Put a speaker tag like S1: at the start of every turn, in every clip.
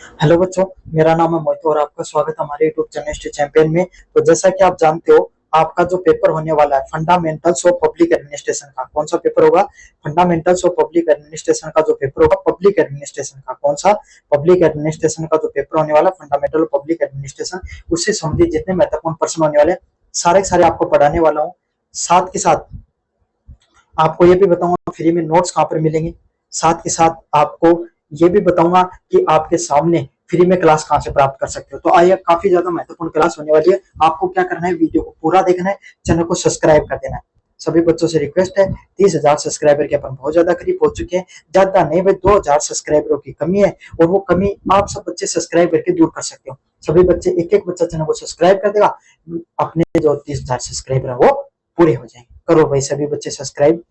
S1: Hello बच्चों, मेरा नाम है मोहित और आपका स्वागत है हमारे यूट्यूब चैनल स्टडी चैंपियन में। तो जैसा कि आप जानते हो, आपका जो पेपर होने वाला है फंडामेंटल्स ऑफ पब्लिक एडमिनिस्ट्रेशन का, कौन सा पेपर होगा? फंडामेंटल्स ऑफ पब्लिक एडमिनिस्ट्रेशन का जो पेपर होगा, पब्लिक एडमिनिस्ट्रेशन का कौन सा? पब्लिक एडमिनिस्ट्रेशन का जो पेपर होने वाला फंडामेंटल ऑफ पब्लिक एडमिनिस्ट्रेशन, उससे संबंधित जितने महत्वपूर्ण प्रश्न होने वाले सारे के सारे आपको पढ़ाने वाला हूँ। साथ के साथ आपको ये भी बताऊंगा फ्री में नोट्स कहाँ पर मिलेंगे। साथ के साथ आपको ये भी बताऊंगा कि आपके सामने फ्री में क्लास कहाँ से प्राप्त कर सकते हो। तो आइए, काफी ज्यादा महत्वपूर्ण क्लास होने वाली है। आपको क्या करना है, वीडियो को पूरा देखना है, चैनल को सब्सक्राइब कर देना है। सभी बच्चों से रिक्वेस्ट है, 30,000 सब्सक्राइबर के अपन बहुत ज्यादा करीब हो चुके हैं। ज्यादा नहीं भाई, 2,000 सब्सक्राइबरों की कमी है और वो कमी आप सब बच्चे सब्सक्राइब करके दूर कर सकते हो। सभी बच्चे, एक एक बच्चा चैनल को सब्सक्राइब कर देगा, अपने जो 30,000 सब्सक्राइबर है वो पूरे हो जाएंगे। करो भाई सभी बच्चे सब्सक्राइब।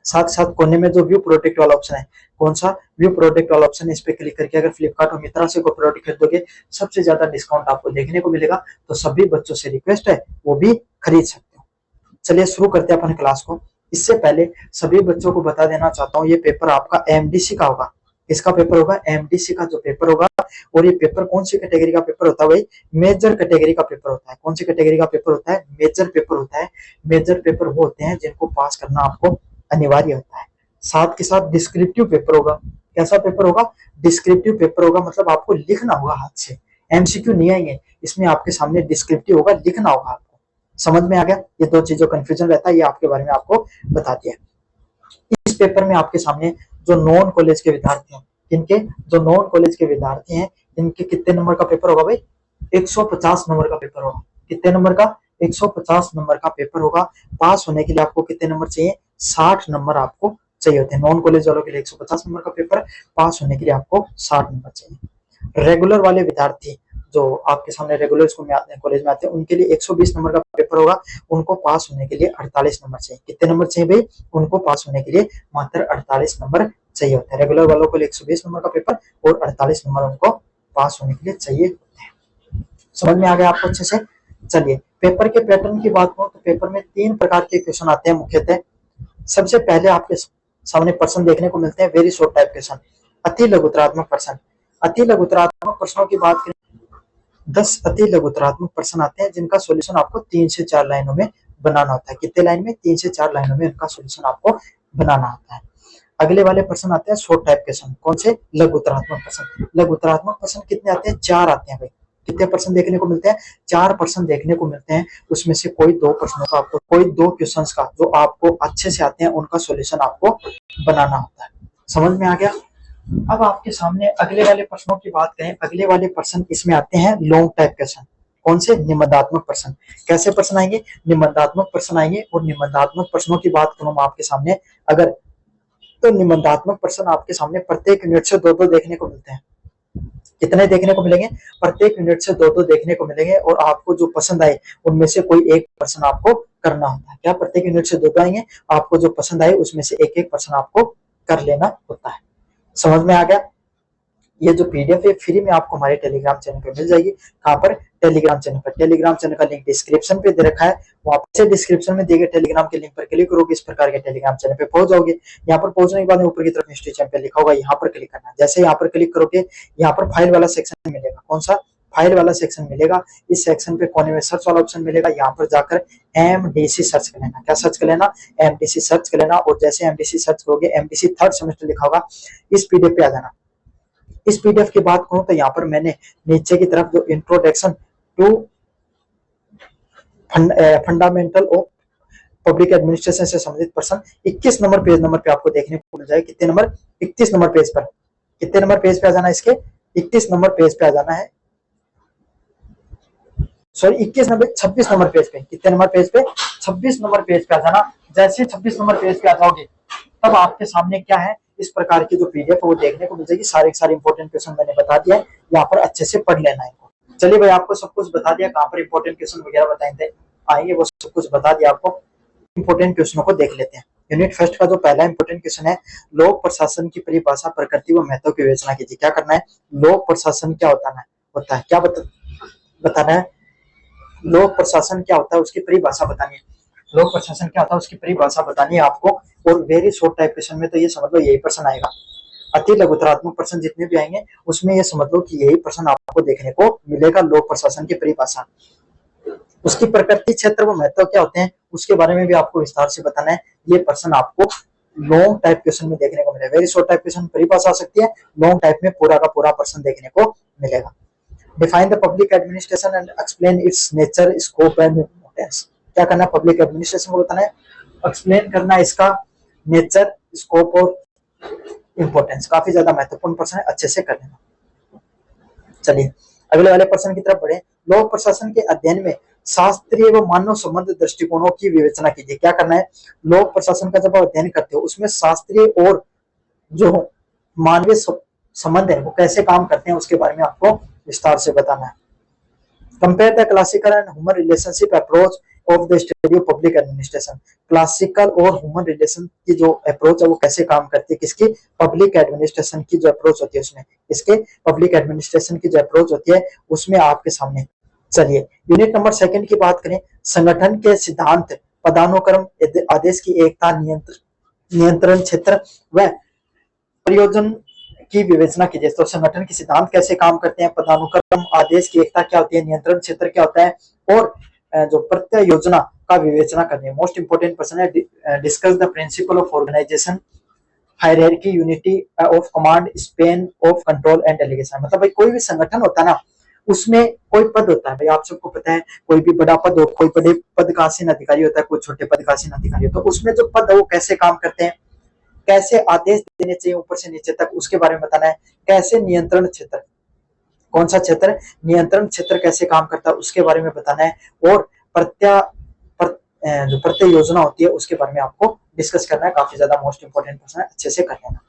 S1: साथ साथ कोने में जो व्यू प्रोडक्ट वाला ऑप्शन है, कौन सा? व्यू प्रोडक्ट वाला ऑप्शन है, इस पे क्लिक करके अगर फ्लिपकार्ट और मित्रा से कोई प्रोडक्ट खरीदोगे, सबसे ज्यादा डिस्काउंट आपको देखने को मिलेगा। तो सभी बच्चों से रिक्वेस्ट है, वो भी खरीद सकते हो। चलिए शुरू करते हैं अपन क्लास को। इससे पहले सभी बच्चों को बता देना चाहता हूँ, ये पेपर आपका एमडीसी का होगा। इसका पेपर होगा एमडीसी का जो पेपर होगा। और ये पेपर कौन सी कैटेगरी का पेपर होता है भाई? मेजर कैटेगरी का पेपर होता है। कौन सी कैटेगरी का पेपर होता है? मेजर पेपर होता है। मेजर पेपर वो होते हैं जिनको पास करना आपको अनिवार्य होता है। साथ के साथ डिस्क्रिप्टिव पेपर होगा। कैसा पेपर होगा? डिस्क्रिप्टिव पेपर होगा, मतलब आपको लिखना होगा हाथ से। एमसीक्यू नहीं आएंगे इसमें, आपके सामने डिस्क्रिप्टिव होगा, लिखना होगा आपको। समझ में आ गया? ये दो चीजों कंफ्यूजन रहता है, ये आपके बारे में आपको बता दिया। इस पेपर में आपके सामने जो नॉन कॉलेज के विद्यार्थी हैं, इनके जो नॉन कॉलेज के विद्यार्थी हैं, इनके कितने नंबर का पेपर होगा भाई? 150 नंबर का पेपर होगा। कितने नंबर का? 150 नंबर का पेपर होगा। पास होने के लिए आपको कितने नंबर चाहिए? 60 नंबर आपको चाहिए होते हैं। नॉन कॉलेज वालों के लिए 150 नंबर का पेपर, पास होने के लिए आपको 60 नंबर चाहिए। रेगुलर वाले विद्यार्थी जो आपके सामने रेगुलर स्कूल में आते हैं, कॉलेज में आते हैं, उनके लिए 120 नंबर का पेपर होगा। उनको पास होने के लिए 48 नंबर चाहिए। कितने नंबर चाहिए भाई? उनको पास होने के लिए मात्र 48 नंबर चाहिए होते हैं। रेगुलर वालों को 120 नंबर का पेपर और 48 नंबर उनको पास होने के लिए चाहिए होते हैं। समझ में आ गया आपको अच्छे से? चलिए, पेपर के पैटर्न की बात करूं तो पेपर में 3 प्रकार के क्वेश्चन आते हैं मुख्यतः। सबसे पहले आपके सामने प्रश्न देखने को मिलते हैं वेरी शॉर्ट टाइप क्वेश्चन, अति लघुतरात्मक प्रश्न। अति लघुतरात्मक प्रश्नों की बात करें, 10 अति लघुतरात्मक प्रश्न आते हैं जिनका सॉल्यूशन आपको 3 से 4 लाइनों में बनाना होता है। कितने लाइन में? 3 से 4 लाइनों में उनका सॉल्यूशन आपको बनाना होता है। अगले वाले प्रश्न आते हैं शॉर्ट टाइप क्वेश्चन। कौन से? लघुतरात्मक प्रश्न। लघुतरात्मक प्रश्न कितने आते हैं? 4 आते हैं भाई। कितने प्रश्न देखने को मिलते हैं? 4 प्रश्न देखने को मिलते हैं। उसमें से कोई 2 प्रश्नों का आपको, कोई 2 क्वेश्चंस का जो आपको अच्छे से आते हैं, उनका सॉल्यूशन आपको बनाना होता है। समझ में आ गया? अब आपके सामने अगले वाले प्रश्नों की बात करें, अगले वाले प्रश्न इसमें आते हैं लॉन्ग टाइप क्वेश्चन। कौन से? निबंधात्मक प्रश्न। कैसे प्रश्न आएंगे? निबंधात्मक प्रश्न आएंगे। और निबंधात्मक प्रश्नों की बात करूं मैं आपके सामने अगर, तो निबंधात्मक प्रश्न आपके सामने प्रत्येक यूनिट से 2-2 देखने को मिलते हैं। कितने देखने को मिलेंगे? प्रत्येक यूनिट से 2-2 देखने को मिलेंगे। और आपको जो पसंद आए उनमें से कोई एक प्रश्न आपको करना होता है। क्या? प्रत्येक यूनिट से 2-2 आएंगे, आपको जो पसंद आए उसमें से एक एक प्रश्न आपको कर लेना होता है। समझ में आ गया? ये जो पीडीएफ है फ्री में आपको हमारे टेलीग्राम चैनल पे मिल जाएगी। कहाँ पर? टेलीग्राम चैनल पर। टेलीग्राम चैनल का लिंक डिस्क्रिप्शन पे दे रखा है, वहां से डिस्क्रिप्शन में दिए गए टेलीग्राम के लिंक पर क्लिक करोगे, इस प्रकार के टेलीग्राम चैनल पे पहुंच जाओगे। यहाँ पर पहुंचने के बाद ऊपर की तरफ हिस्ट्री चैंपियन लिखा होगा, यहाँ पर क्लिक करना है। जैसे यहाँ पर क्लिक करोगे, यहाँ पर फाइल वाला सेक्शन मिलेगा। कौन सा? फाइल वाला सेक्शन मिलेगा। इस सेक्शन पे कोने में सर्च वाला ऑप्शन मिलेगा, यहाँ पर जाकर एमडीसी सर्च कर लेना। क्या सर्च कर लेना? एमडीसी सर्च कर लेना। और जैसे एमडीसी सर्च करोगे, एमडीसी थर्ड सेमेस्टर लिखा होगा, इस पीडीएफ पे आ जाना। इस पीडीएफ की बात करूं तो यहाँ पर मैंने नीचे की तरफ जो introduction to fundamental of public administration से संबंधित प्रश्न 21 नंबर पेज नंबर पे आपको देखने को मिल जाएगा। कितने नंबर? 31 नंबर पेज पर। कितने नंबर पेज पे आ जाना है इसके? 31 नंबर पेज पे आ जाना है। सॉरी, 21 नंबर 26 नंबर पेज पे। कितने नंबर पेज पे? 26 नंबर पेज पे आ जाना। जैसे 26 नंबर पेज पे आ जाओगे, तब आपके सामने क्या है, इस प्रकार की जो पीडीएफ है वो देखने को मिल जाएगी। सारे सारे इंपॉर्टेंट क्वेश्चन मैंने बता दिया है, यहाँ पर अच्छे से पढ़ लेना है इनको। चलिए भाई, आपको सब कुछ बता दिया, कहाँ पर इंपॉर्टेंट क्वेश्चन वगैरह बताएंगे आएंगे, वो सब कुछ बता दिया आपको। इंपॉर्टेंट क्वेश्चनों को देख लेते हैं। यूनिट फर्स्ट का जो पहला इंपॉर्टेंट क्वेश्चन है, लोक प्रशासन की परिभाषा, प्रकृति व महत्व की विवेचना कीजिए। क्या करना है? लोक प्रशासन क्या होता है, क्या बताना है? लोक प्रशासन क्या होता है उसकी परिभाषा बतानी है। लोक प्रशासन क्या होता है उसकी परिभाषा बतानी है आपको। और वेरी शॉर्ट टाइप क्वेश्चन में तो ये समझ लो यही प्रश्न आएगा। अति लघुतरात्मक प्रश्न जितने भी आएंगे उसमें ये समझ लो कि यही प्रश्न आपको देखने को मिलेगा लोक प्रशासन की परिभाषा। उसकी प्रकृति, क्षेत्र व महत्व क्या होते हैं उसके बारे में भी आपको विस्तार से बताना है। ये प्रश्न आपको लॉन्ग टाइप क्वेश्चन में देखने को मिलेगा। वेरी शॉर्ट टाइप क्वेश्चन परिभाषा आ सकती है, लॉन्ग टाइप में पूरा का पूरा प्रश्न देखने को मिलेगा। Define the public administration and explain it's nature, scope and importance. क्या करना है, पब्लिक एडमिनिस्ट्रेशन को बताना है, एक्सप्लेन करना है इसका नेचर, स्कोप और इंपॉर्टेंस। काफी ज्यादा महत्वपूर्ण प्रश्न है, अच्छे से कर लेना। चलिए अगले वाले प्रश्न की तरफ बढ़े। लोक प्रशासन के अध्ययन में शास्त्रीय व मानव संबंध दृष्टिकोणों की विवेचना कीजिए। क्या करना है, लोक प्रशासन का जब आप अध्ययन करते हो उसमें शास्त्रीय और जो मानवीय संबंध है वो कैसे काम करते हैं उसके बारे में आपको विस्तार से बताना है। Compare the classical and human relationship approach of the study of public administration. Classical और ह्यूमन रिलेशन की जो अप्रोच है वो कैसे काम करती है, किसकी, पब्लिक एडमिनिस्ट्रेशन की जो अप्रोच होती है उसमें, इसके पब्लिक एडमिनिस्ट्रेशन की जो अप्रोच होती है उसमें आपके सामने। चलिए यूनिट नंबर 2 की बात करें। संगठन के सिद्धांत, पदानुक्रम, आदेश की एकता, नियंत्रण क्षेत्र व प्रयोजन की विवेचना कीजिए। तो संगठन के सिद्धांत कैसे काम करते हैं, पदानुक्रम, आदेश की एकता क्या होती है, नियंत्रण क्षेत्र क्या होता है और जो प्रत्यय योजना का विवेचना करनी है। मोस्ट इंपोर्टेंट प्रश्न है। Discuss the principle of organisation, hierarchy, unity of command, span of control and delegation. मतलब भाई कोई भी संगठन होता है ना उसमें कोई पद होता है, भाई आप सबको पता है, कोई भी बड़ा पद हो, कोई बड़े पद का आसीन अधिकारी होता है, कोई छोटे पद का आसीन अधिकारी होता है। तो उसमें जो पद है वो कैसे काम करते हैं, कैसे आदेश देने चाहिए ऊपर से नीचे तक उसके बारे में बताना है। कैसे नियंत्रण क्षेत्र, कौन सा क्षेत्र, नियंत्रण क्षेत्र कैसे काम करता है उसके बारे में बताना है। और जो प्रत्यय योजना होती है उसके बारे में आपको डिस्कस करना है। काफी ज्यादा मोस्ट इंपोर्टेंट प्रश्न है, अच्छे से कर लेना।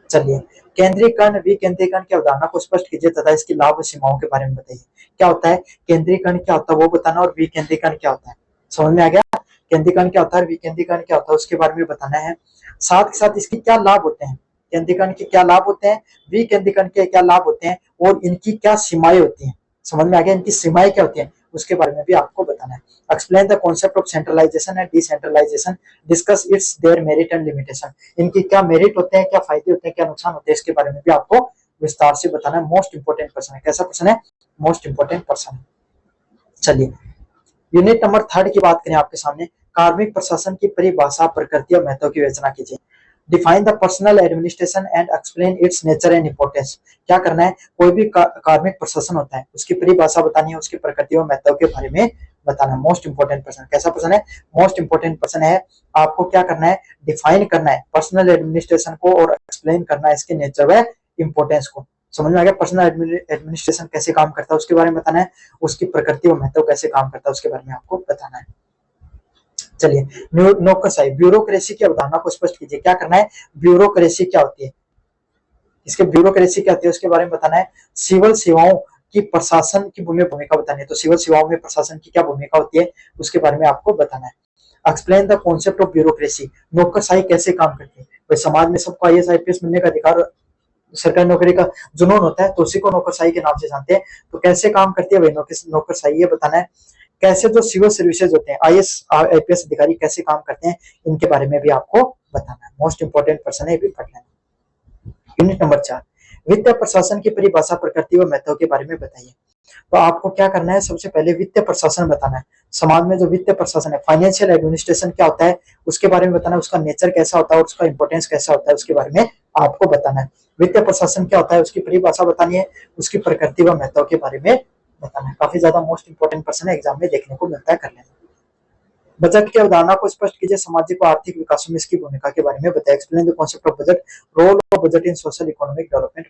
S1: चलिए केंद्रीकरण, विकेंद्रीकरण की अवधारणा को स्पष्ट कीजिए तथा इसकी लाभ व सीमाओं के बारे में बताइए। क्या होता है, केंद्रीकरण क्या होता है वो बताना और विकेंद्रीकरण क्या होता है। समझ में आ गया, केंद्रीकरण क्या होता है, विकेंद्रीकरण क्या होता है उसके बारे में बताना है। साथ ही साथ इसके क्या लाभ होते हैं, केंद्रीकरण के क्या लाभ होते हैं, विकेंद्रीकरण के क्या लाभ होते हैं और इनकी क्या सीमाएं होती हैं। समझ में आ गया, इनकी सीमाएं क्या होती हैं उसके बारे में भी आपको बताना है। Explain the concept of centralisation and decentralisation, discuss its their merit and limitation. इनके क्या मेरिट होते हैं, क्या फायदे होते हैं, क्या नुकसान होते हैं, इसके बारे में भी आपको विस्तार से बताना है। मोस्ट इंपोर्टेंट प्रश्न है। कैसा प्रश्न है, मोस्ट इंपोर्टेंट प्रश्न है। चलिए यूनिट नंबर 3 की बात करें आपके सामने। कार्मिक प्रशासन की परिभाषा, प्रकृति और महत्व की विवेचना कीजिए। Define the personal administration and explain it's nature and importance. क्या करना है, कोई भी कार्मिक प्रशासन होता है उसकी परिभाषा बतानी है, उसकी प्रकृति और महत्व के बारे में बताना है। मोस्ट इंपोर्टेंट प्रश्न। कैसा प्रश्न है, मोस्ट इंपोर्टेंट प्रश्न है। आपको क्या करना है, डिफाइन करना है पर्सनल एडमिनिस्ट्रेशन को और एक्सप्लेन करना है इसके नेचर व इंपॉर्टेंस को। समझ में आ गया, पर्सनल एडमिनिस्ट्रेशन कैसे काम करता है उसके बारे में बताना है, उसकी प्रकृति और महत्व कैसे काम करता है उसके बारे में आपको बताना है। चलिए नौकरशाही, ब्यूरोक्रेसी की अवधारणा को स्पष्ट कीजिए। क्या करना है, ब्यूरोक्रेसी क्या होती है, इसके ब्यूरोक्रेसी क्या होती है उसके बारे में बताना है। सिविल सेवाओं की प्रशासन की भूमिका बतानी है। तो सिविल सेवाओं में प्रशासन की क्या भूमिका होती है उसके बारे में आपको बताना है। Explain the concept of bureaucracy, नौकरशाही कैसे काम करती है। भाई समाज में सबको IAS IPS मिलने का अधिकार, सरकारी नौकरी का जुनून होता है तो उसी को नौकरशाही के नाम से जानते हैं। तो कैसे काम करती है भाई नौकरशाही, ये बताना है। कैसे जो सिविल सर्विसेज होते हैं, IAS IPS अधिकारी कैसे काम करते हैं इनके बारे में भी आपको बताना है। मोस्ट इंपोर्टेंट प्रश्न है, भी पढ़ लेना। यूनिट नंबर 4, वित्तीय प्रशासन की परिभाषा, प्रकृति व महत्व के बारे में बताइए। तो आपको क्या करना है, सबसे पहले वित्तीय प्रशासन बताना है। समाज में जो वित्तीय प्रशासन है, फाइनेंशियल एडमिनिस्ट्रेशन क्या होता है उसके बारे में बताना है, उसका नेचर कैसा होता है और उसका इंपॉर्टेंस कैसा होता है उसके बारे में आपको बताना है। वित्तीय प्रशासन क्या होता है उसकी परिभाषा बतानी है, उसकी प्रकृति व महत्व के बारे में बताना है। काफी ज्यादा मोस्ट इंपोर्टेंट प्रश्न है, एग्जाम में देखने को मिलता है, कर लेना। बजट की अवधारणा को स्पष्ट कीजिए, सामाजिक और आर्थिक विकास में इसकी भूमिका के बारे में बताइए। Explain the concept of budget, role of budget in social economic development.